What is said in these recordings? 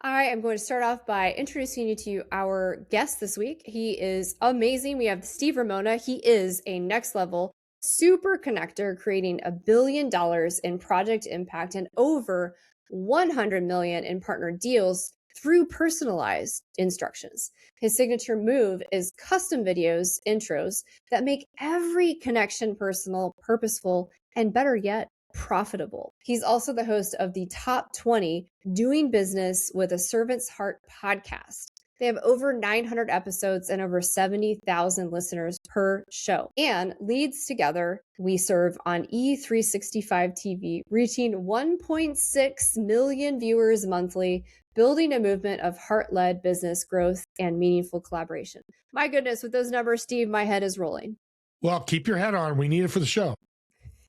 I am going to start off by introducing you to our guest this week. He is amazing. We have Steve Ramona. He is a next level super connector, creating $1 billion in project impact and over 100 million in partner deals through personalized instructions. His signature move is custom videos, intros that make every connection personal, purposeful, and better yet, profitable. He's also the host of the Top 20 Doing Business with a Servant's Heart podcast. They have over 900 episodes and over 70,000 listeners per show. And Leads Together, we serve on E365 TV, reaching 1.6 million viewers monthly, building a movement of heart-led business growth and meaningful collaboration. My goodness, with those numbers, Steve, my head is rolling. Well, keep your head on. We need it for the show.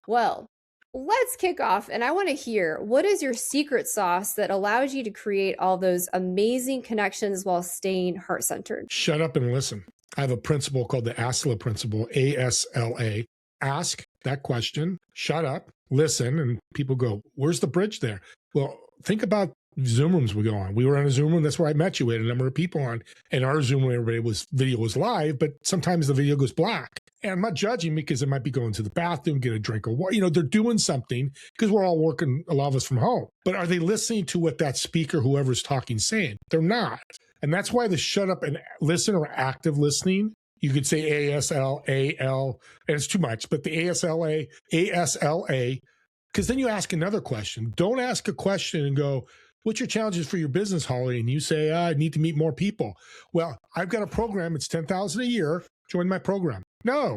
Well, let's kick off. And I want to hear, what is your secret sauce that allows you to create all those amazing connections while staying heart-centered? Shut up and listen. I have a principle called the ASLA principle, ASLA. Ask that question, shut up, listen, and people go, where's the bridge there? Well, think about Zoom rooms we go on. We were on a Zoom room. That's where I met you. We had a number of people on. And our Zoom room, video was live, but sometimes the video goes black. And I'm not judging because it might be going to the bathroom, get a drink of water. They're doing something because we're all working, a lot of us from home. But are they listening to what that speaker, whoever's talking, saying? They're not. And that's why the shut up and listen or active listening, you could say ASLAL, and it's too much, but the ASLA, because then you ask another question. Don't ask a question and go, what's your challenges for your business, Holly? And you say, I need to meet more people. Well, I've got a program. It's $10,000 a year. Join my program. No,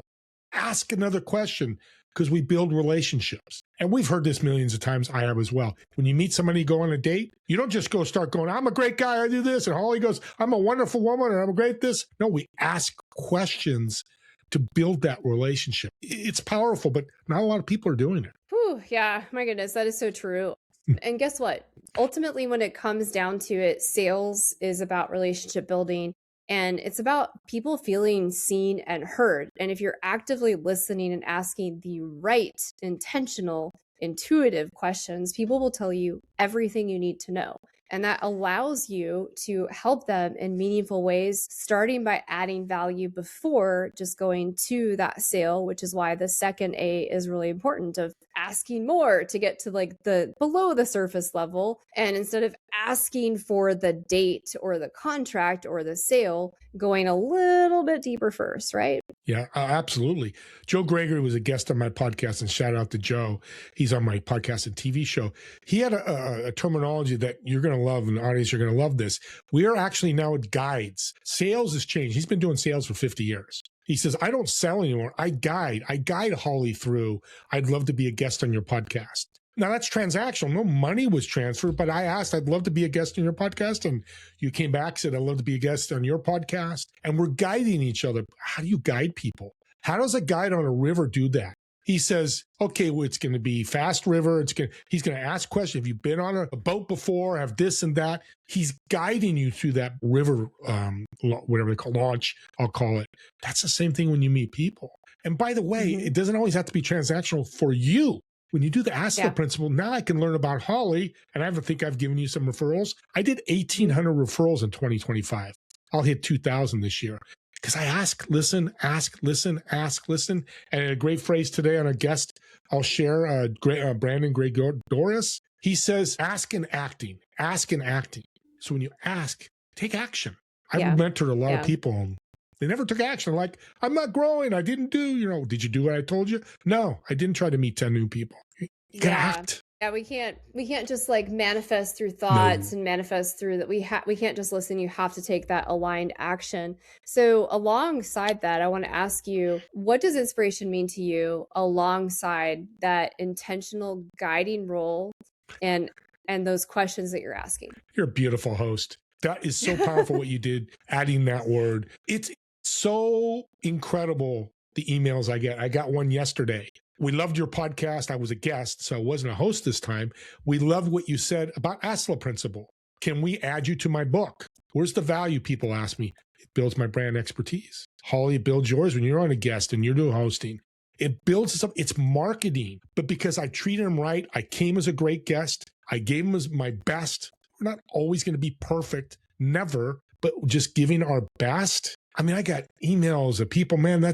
ask another question because we build relationships. And we've heard this millions of times. I have as well. When you meet somebody, go on a date, you don't just start going, I'm a great guy, I do this. And Holly goes, I'm a wonderful woman and I'm a great this. No, we ask questions to build that relationship. It's powerful, but not a lot of people are doing it. Whew, yeah, my goodness, that is so true. And guess what? Ultimately, when it comes down to it, sales is about relationship building. And it's about people feeling seen and heard. And if you're actively listening and asking the right, intentional, intuitive questions, people will tell you everything you need to know. And that allows you to help them in meaningful ways, starting by adding value before just going to that sale, which is why the second A is really important, of asking more to get to like the below the surface level. And instead of asking for the date or the contract or the sale, going a little bit deeper first, right? Yeah, absolutely. Joe Gregory was a guest on my podcast, and shout out to Joe. He's on my podcast and TV show. He had a terminology that you're going to love, and the audience, you're going to love this. We are actually now at guides. Sales has changed. He's been doing sales for 50 years. He says, I don't sell anymore. I guide Holly through. I'd love to be a guest on your podcast. Now that's transactional. No money was transferred, but I asked, I'd love to be a guest on your podcast. And you came back, said, I'd love to be a guest on your podcast. And we're guiding each other. How do you guide people? How does a guide on a river do that? He says, okay, well, it's going to be fast river. He's going to ask questions. Have you been on a boat before? Have this and that. He's guiding you through that river, whatever they call launch, I'll call it. That's the same thing when you meet people. And by the way, it doesn't always have to be transactional for you. When you do the ASLA principle, now I can learn about Holly, and I think I've given you some referrals. I did 1,800 referrals in 2025. I'll hit 2,000 this year because I ask, listen, ask, listen. And a great phrase today on a guest I'll share, Brandon Gregoris. He says, ask and acting. So when you ask, take action. I've mentored a lot of people, and they never took action. Like, I'm not growing. I didn't do, did you do what I told you? No, I didn't try to meet 10 new people. You gotta act. Yeah, we can't just like manifest through thoughts and manifest through that. We can't just listen. You have to take that aligned action. So alongside that, I want to ask you, what does inspiration mean to you alongside that intentional guiding role and those questions that you're asking? You're a beautiful host. That is so powerful what you did, adding that word. It's so incredible, the emails I get. I got one yesterday. We loved your podcast. I was a guest, so I wasn't a host this time. We loved what you said about ASLA principle. Can we add you to my book? Where's the value? People ask me. It builds my brand expertise. Holly, it builds yours when you're on a guest and you're doing hosting. It builds up. It's marketing. But because I treated him right, I came as a great guest. I gave him my best. We're not always going to be perfect, never, but just giving our best. I mean, I got emails of people, man,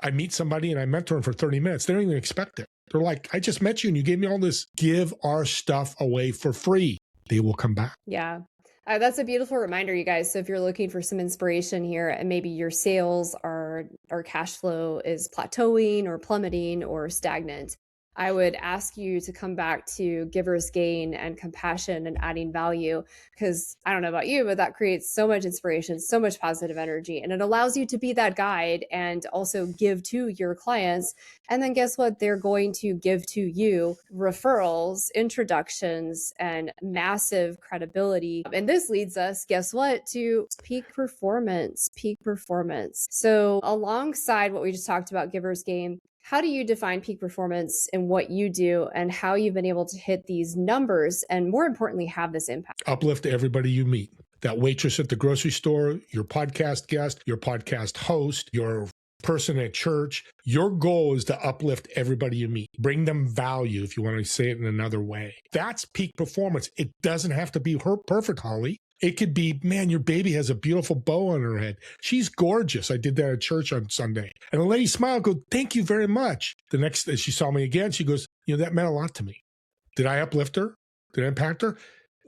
I meet somebody and I mentor them for 30 minutes. They don't even expect it. They're like, I just met you and you gave me all this. Give our stuff away for free. They will come back. Yeah. That's a beautiful reminder, you guys. So if you're looking for some inspiration here and maybe your sales or cash flow is plateauing or plummeting or stagnant, I would ask you to come back to giver's gain and compassion and adding value, because I don't know about you, but that creates so much inspiration, so much positive energy, and it allows you to be that guide and also give to your clients. And then guess what? They're going to give to you referrals, introductions, and massive credibility. And this leads us, guess what, to peak performance, peak performance. So alongside what we just talked about, giver's gain, how do you define peak performance in what you do and how you've been able to hit these numbers and, more importantly, have this impact? Uplift everybody you meet. That waitress at the grocery store, your podcast guest, your podcast host, your person at church. Your goal is to uplift everybody you meet. Bring them value, if you want to say it in another way. That's peak performance. It doesn't have to be perfect, Holly. It could be, man, your baby has a beautiful bow on her head. She's gorgeous. I did that at church on Sunday. And the lady smiled, go, thank you very much. The next day she saw me again, she goes, that meant a lot to me. Did I uplift her? Did I impact her?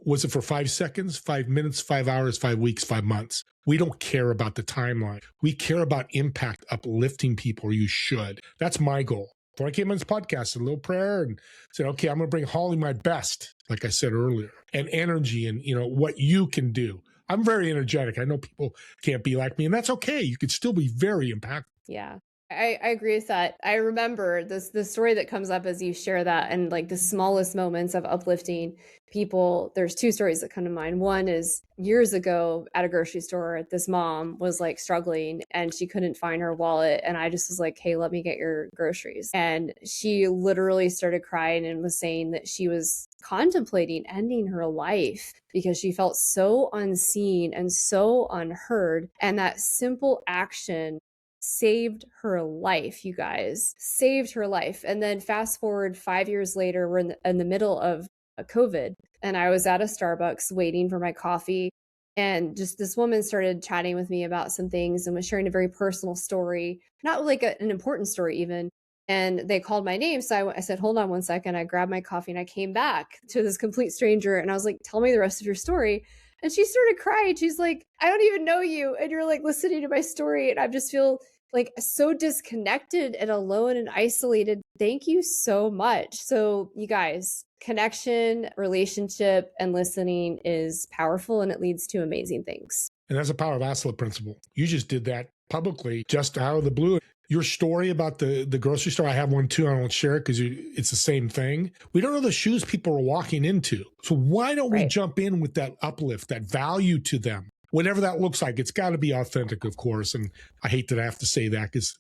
Was it for 5 seconds, 5 minutes, 5 hours, 5 weeks, 5 months? We don't care about the timeline. We care about impact, uplifting people. You should. That's my goal. When I came on this podcast, a little prayer and said, okay, I'm going to bring Holly my best, like I said earlier, and energy and, what you can do. I'm very energetic. I know people can't be like me, and that's okay. You could still be very impactful. Yeah. I agree with that. I remember the story that comes up as you share that, and like the smallest moments of uplifting people. There's 2 stories that come to mind. One is years ago at a grocery store, this mom was like struggling and she couldn't find her wallet. And I just was like, hey, let me get your groceries. And she literally started crying and was saying that she was contemplating ending her life because she felt so unseen and so unheard. And that simple action saved her life, you guys, saved her life. And then fast forward 5 years later, we're in the middle of COVID, and I was at a Starbucks waiting for my coffee. And just this woman started chatting with me about some things and was sharing a very personal story, not like an important story even. And they called my name. So I said, hold on one second. I grabbed my coffee and I came back to this complete stranger. And I was like, tell me the rest of your story. And she started crying. She's like, I don't even know you. And you're like listening to my story. And I just feel like so disconnected and alone and isolated. Thank you so much. So you guys, connection, relationship, and listening is powerful, and it leads to amazing things. And that's the power of ASLA principle. You just did that publicly, just out of the blue. Your story about the grocery store, I have one too. I don't share it because it's the same thing. We don't know the shoes people are walking into. So why don't we jump in with that uplift, that value to them? Whatever that looks like, it's got to be authentic, of course. And I hate that I have to say that because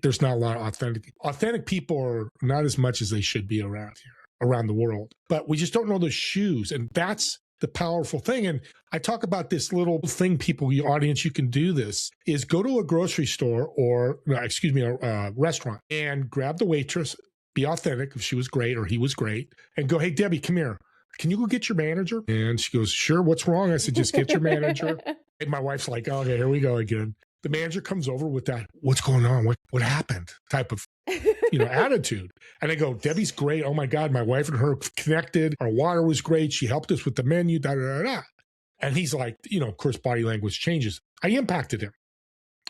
there's not a lot of authentic people are not as much as they should be around here, around the world. But we just don't know the shoes. And that's the powerful thing. And I talk about this little thing, people, your audience, you can do this, is go to a grocery store a restaurant and grab the waitress, be authentic if she was great or he was great, and go, hey, Debbie, come here. Can you go get your manager? And she goes, sure, what's wrong? I said, just get your manager. And my wife's like, okay, here we go again. The manager comes over with that, what's going on? What happened? Type of, attitude. And I go, Debbie's great. Oh my God, my wife and her connected. Our water was great. She helped us with the menu, da, da, da, da. And he's like, of course, body language changes. I impacted him.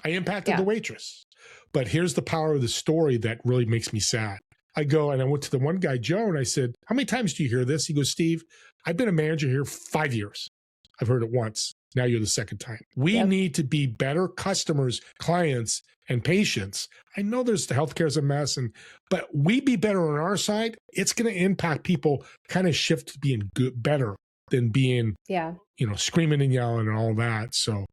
I impacted the waitress. But here's the power of the story that really makes me sad. I go and I went to the one guy, Joe, and I said, how many times do you hear this? He goes, Steve, I've been a manager here 5 years. I've heard it once. Now you're the second time. We need to be better customers, clients, and patients. I know the healthcare is a mess, but we be better on our side. It's going to impact people, kind of shift to being better than being, screaming and yelling and all that. So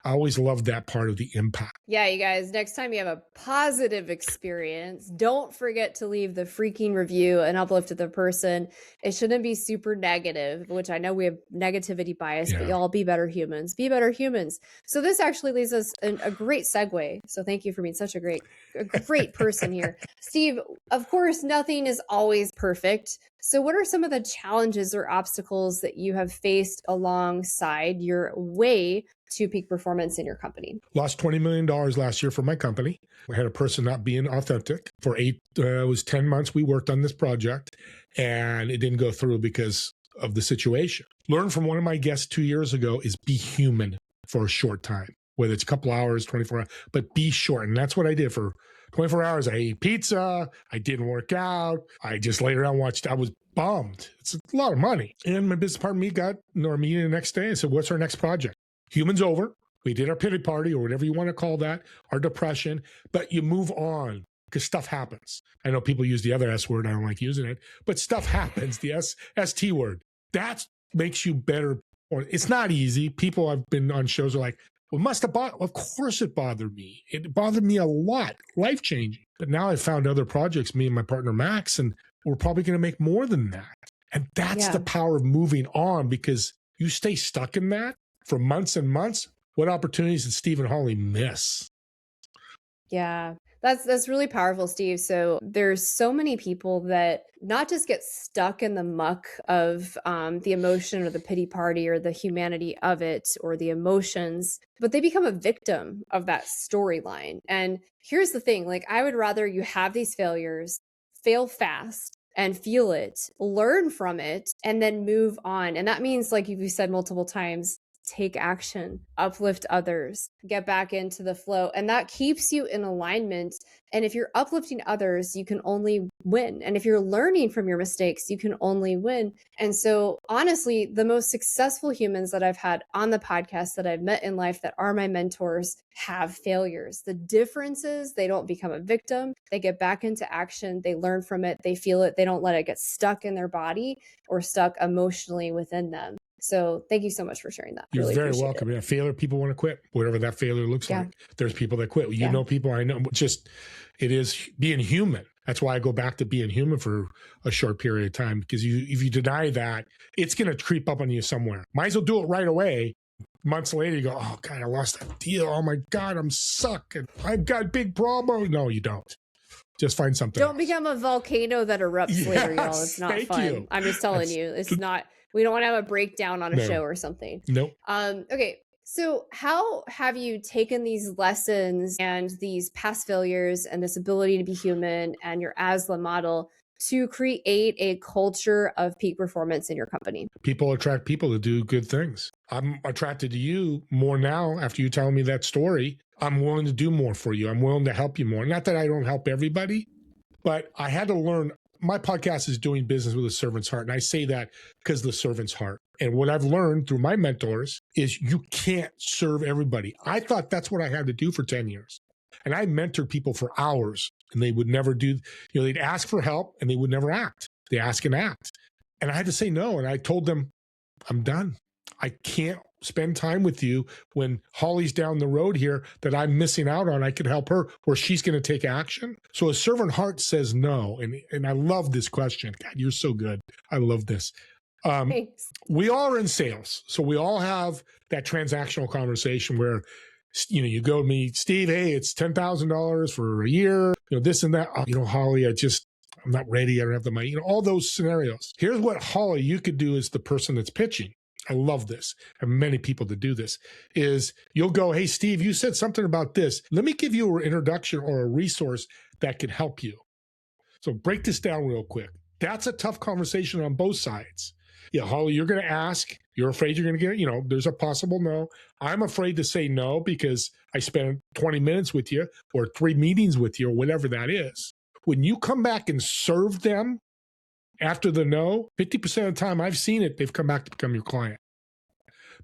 I always loved that part of the impact. Yeah, you guys, next time you have a positive experience, don't forget to leave the freaking review and uplift the person. It shouldn't be super negative, which I know we have negativity bias, but y'all be better humans. Be better humans. So this actually leads us in a great segue. So thank you for being such a great person here. Steve, of course, nothing is always perfect. So, what are some of the challenges or obstacles that you have faced alongside your way to peak performance in your company? Lost $20 million last year for my company. We had a person not being authentic. For it was 10 months we worked on this project, and it didn't go through because of the situation. Learn from one of my guests 2 years ago is be human for a short time, whether it's a couple hours, 24 hours, but be short. And that's what I did for 24 hours. I ate pizza. I didn't work out. I just laid around and watched. I was bummed. It's a lot of money. And my business partner, me, got our meeting the next day and said, what's our next project? Human's over. We did our pity party or whatever you want to call that, our depression, but you move on because stuff happens. I know people use the other S word. I don't like using it, but stuff happens. The ST word, that makes you better. It's not easy. People I've been on shows are like, well, must have bothered. Of course it bothered me. It bothered me a lot, life-changing. But now I've found other projects, me and my partner, Max, and we're probably going to make more than that. And that's the power of moving on, because you stay stuck in that for months and months. What opportunities did Steve and Holly miss? Yeah, that's really powerful, Steve. So there's so many people that not just get stuck in the muck of the emotion or the pity party or the humanity of it or the emotions, but they become a victim of that storyline. And here's the thing, like, I would rather you have these failures, fail fast and feel it, learn from it, and then move on. And that means, like you said multiple times, take action, uplift others, get back into the flow. And that keeps you in alignment. And if you're uplifting others, you can only win. And if you're learning from your mistakes, you can only win. And so, honestly, the most successful humans that I've had on the podcast that I've met in life that are my mentors have failures. The difference is they don't become a victim. They get back into action. They learn from it. They feel it. They don't let it get stuck in their body or stuck emotionally within them. So thank you so much for sharing that. You're really very welcome. Yeah, failure, people want to quit, whatever that failure looks like. There's people that quit. You know people, I know. Just, it is being human. That's why I go back to being human for a short period of time, because if you deny that, it's going to creep up on you somewhere. Might as well do it right away. Months later, you go, oh, God, I lost that deal. Oh, my God, I'm suck. And I've got big problems. No, you don't. Just find something Don't else. Become a volcano that erupts later, y'all. It's not fun. I'm just telling you, it's not. We don't want to have a breakdown on a show or something. Nope. Okay. So how have you taken these lessons and these past failures and this ability to be human and your ASLA model to create a culture of peak performance in your company? People attract people to do good things. I'm attracted to you more now after you telling me that story. I'm willing to do more for you. I'm willing to help you more. Not that I don't help everybody, but I had to learn. My podcast is doing business with a servant's heart. And I say that because of the servant's heart. And what I've learned through my mentors is you can't serve everybody. I thought that's what I had to do for 10 years. And I mentored people for hours, and they would never do, they'd ask for help and they would never act. They ask and act. And I had to say no. And I told them, I'm done. I can't spend time with you when Holly's down the road here that I'm missing out on. I could help her where she's going to take action. So a servant heart says no. And I love this question. God, you're so good. I love this. We all are in sales. So we all have that transactional conversation where, you go to me, Steve, hey, it's $10,000 for a year, this and that. Holly, I'm not ready. I don't have the money, all those scenarios. Here's what, Holly, you could do as the person that's pitching. I love this. And many people that do this is you'll go, hey, Steve, you said something about this. Let me give you an introduction or a resource that can help you. So break this down real quick. That's a tough conversation on both sides. Yeah, Holly, you're going to ask. You're afraid you're going to get, there's a possible no. I'm afraid to say no because I spent 20 minutes with you or 3 meetings with you or whatever that is. When you come back and serve them after the no, 50% of the time I've seen it, they've come back to become your client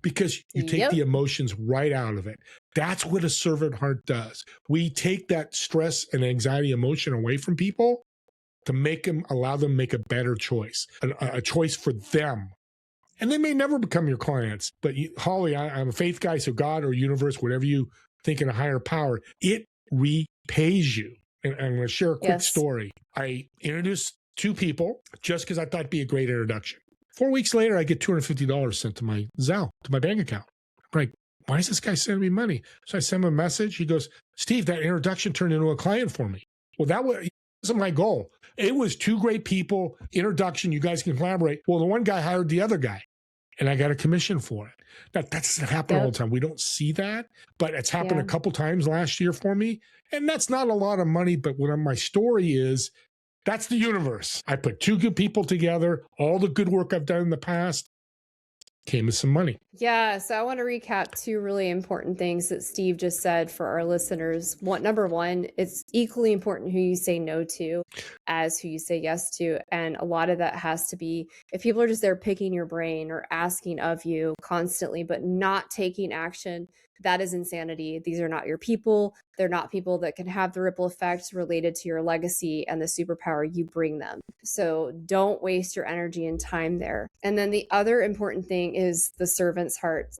because you take the emotions right out of it. That's what a servant heart does. We take that stress and anxiety emotion away from people to allow them make a better choice, a choice for them. And they may never become your clients, but Holly, I'm a faith guy, so God or universe, whatever you think in a higher power, it repays you. And I'm going to share a quick story. I introduced 2 people just because I thought it'd be a great introduction. 4 weeks later, I get $250 sent to my Zelle, to my bank account. I'm like, why is this guy sending me money? So I send him a message. He goes, Steve, that introduction turned into a client for me. Well, wasn't my goal. It was two great people, introduction, you guys can collaborate. Well, the one guy hired the other guy, and I got a commission for it. That doesn't happen all the time. We don't see that, but it's happened a couple times last year for me. And that's not a lot of money, but what my story is, that's the universe. I put two good people together. All the good work I've done in the past came with some money. Yeah, so I want to recap two really important things that Steve just said for our listeners. Number one, it's equally important who you say no to as who you say yes to. And a lot of that has to be, if people are just there picking your brain or asking of you constantly, but not taking action, that is insanity. These are not your people. They're not people that can have the ripple effects related to your legacy and the superpower you bring them. So don't waste your energy and time there. And then the other important thing is the servant's heart.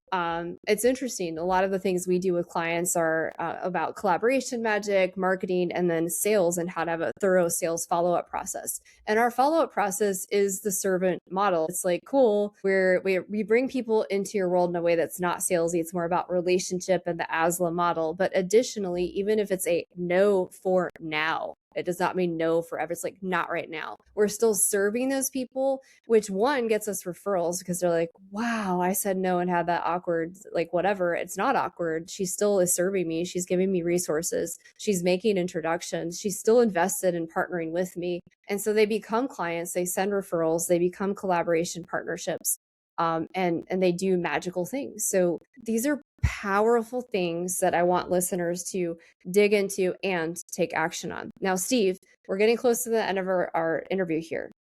It's interesting. A lot of the things we do with clients are about collaboration magic, marketing, and then sales, and how to have a thorough sales follow-up process. And our follow-up process is the servant model. It's like, cool, we bring people into your world in a way that's not salesy. It's more about relationship and the ASLA model. But additionally, even if it's a no for now, it does not mean no forever. It's like, not right now. We're still serving those people, which one gets us referrals because they're like, wow, I said no and had that awkward, like whatever. It's not awkward. She still is serving me. She's giving me resources. She's making introductions. She's still invested in partnering with me. And so they become clients. They send referrals. They become collaboration partnerships. And they do magical things. So these are powerful things that I want listeners to dig into and take action on. Now, Steve, we're getting close to the end of our interview here.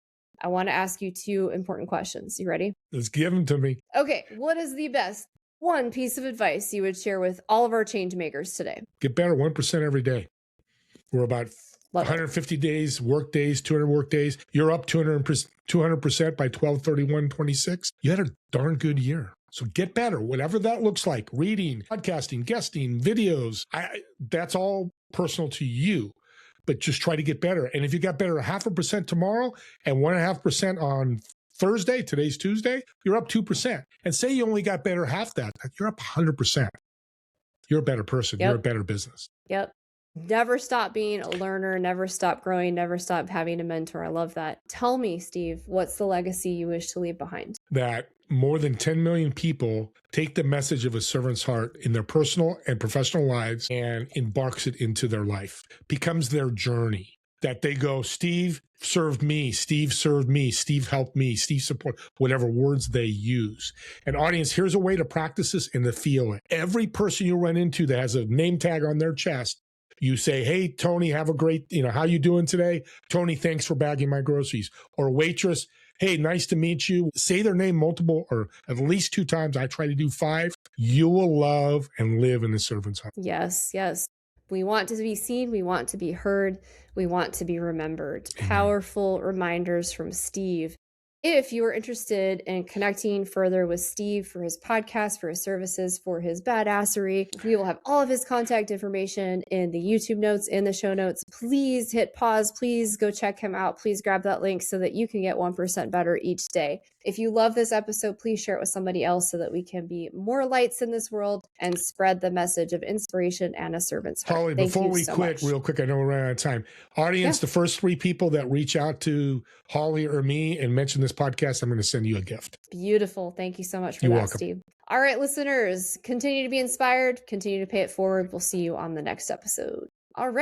I want to ask you two important questions. You ready? Let's give them to me. Okay. What is the best one piece of advice you would share with all of our change makers today? Get better 1% every day. We're about 150 days, work days, 200 work days. You're up 200% by 12/31/26. You had a darn good year. So get better, whatever that looks like. Reading, podcasting, guesting, videos. That's all personal to you, but just try to get better. And if you got better 0.5% tomorrow and 1.5% on Thursday, today's Tuesday, you're up 2%. And say you only got better half that, you're up 100%. You're a better person. You're a better business. Yep. Never stop being a learner, never stop growing, never stop having a mentor. I love that. Tell me, Steve, what's the legacy you wish to leave behind? That more than 10 million people take the message of a servant's heart in their personal and professional lives and embarks it into their life, becomes their journey. That they go, Steve served me, Steve served me, Steve helped me, Steve support, whatever words they use. And audience, here's a way to practice this and to feel it. Every person you run into that has a name tag on their chest, you say, hey, Tony, have a great, how you doing today? Tony, thanks for bagging my groceries. Or waitress, hey, nice to meet you. Say their name multiple or at least 2 times. I try to do 5. You will love and live in the servant's heart. Yes, yes. We want to be seen. We want to be heard. We want to be remembered. Powerful reminders from Steve. If you are interested in connecting further with Steve for his podcast, for his services, for his badassery, we will have all of his contact information in the YouTube notes, in the show notes. Please hit pause. Please go check him out. Please grab that link so that you can get 1% better each day. If you love this episode, please share it with somebody else so that we can be more lights in this world and spread the message of inspiration and a servant's heart. Holly, before we quit, real quick, I know we're running out of time. Audience, the first 3 people that reach out to Holly or me and mention this podcast, I'm going to send you a gift. Beautiful. Thank you so much for that, Steve. All right, listeners, continue to be inspired, continue to pay it forward. We'll see you on the next episode. All right.